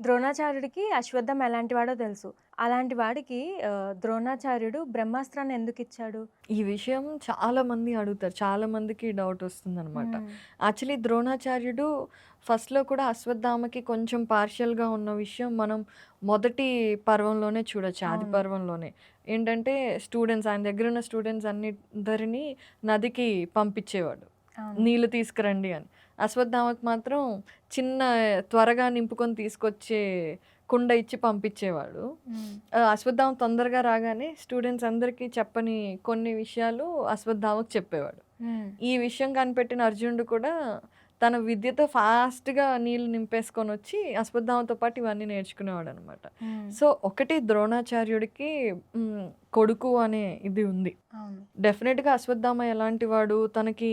ద్రోణాచార్యుడికి అశ్వత్థామ ఎలాంటి వాడో తెలుసు. అలాంటి వాడికి ద్రోణాచార్యుడు బ్రహ్మాస్త్రాన్ని ఎందుకిచ్చాడు? ఈ విషయం చాలా మంది అడుగుతారు. చాలా మందికి డౌట్ వస్తుందనమాట. హ్మ్. యాక్చువల్లీ ద్రోణాచార్యుడు ఫస్ట్‌లో కూడా అశ్వత్థామకి కొంచెం పార్షియల్‌గా ఉన్న విషయం మనం మొదటి పర్వంలోనే చూడొచ్చు. ఆది అవును. పర్వంలోనే. ఏంటంటే ఆయన దగ్గరున్న స్టూడెంట్స్ అందరిని నదికి పంపించేవాడు. అవును. నీళ్ళు తీసుకురండి అని. అశ్వత్థామకి మాత్రం చిన్న త్వరగా నింపుకొని తీసుకొచ్చే కుండ ఇచ్చి పంపించేవాడు. హ్మ్. అశ్వత్థామ తొందరగా రాగానే స్టూడెంట్స్ అందరికీ చెప్పని కొన్ని విషయాలు అశ్వత్థామకు చెప్పేవాడు. హ్మ్. ఈ విషయం కనిపెట్టిన అర్జునుడు కూడా తన విద్యతో ఫాస్ట్‌గా నీళ్ళు నింపేసుకొనొచ్చి అశ్వత్థామతో పాటు ఇవన్నీ నేర్చుకునేవాడనమాట. హ్మ్. సో, ఒకటి ద్రోణాచార్యుడికి కొడుకు అనే ఇది ఉంది. అవును. డెఫినిట్‌గా అశ్వత్థామ ఎలాంటి వాడు, తనకి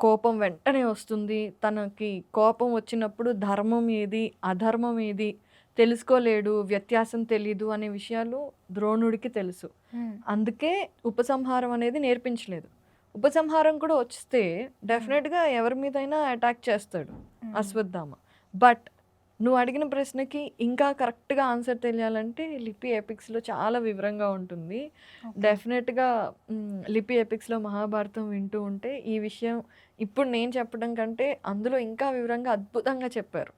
కోపం వెంటనే వస్తుంది. తనకి కోపం వచ్చినప్పుడు ధర్మం ఏది, అధర్మం ఏది తెలుసుకోలేడు, వ్యత్యాసం తెలీదు అనే విషయాలు ద్రోణుడికి తెలుసు. హ్మ్. అందుకే ఉపసంహారం అనేది నేర్పించలేదు. ఉపసంహారం కూడా వస్తే హ్మ్. డెఫినిట్‌గా ఎవరి మీదైనా అటాక్ చేస్తాడు హ్మ్. అశ్వత్థామ. బట్ నువ్వు అడిగిన ప్రశ్నకి ఇంకా కరెక్ట్‌గా ఆన్సర్ తెలియాలంటే లిపి ఎపిక్స్‌లో చాలా వివరంగా ఉంటుంది. ఓకే. డెఫినిట్‌గా లిపి ఎపిక్స్‌లో మహాభారతం వింటూ ఉంటే ఈ విషయం ఇప్పుడు నేను చెప్పడం కంటే అందులో ఇంకా వివరంగా అద్భుతంగా చెప్పారు.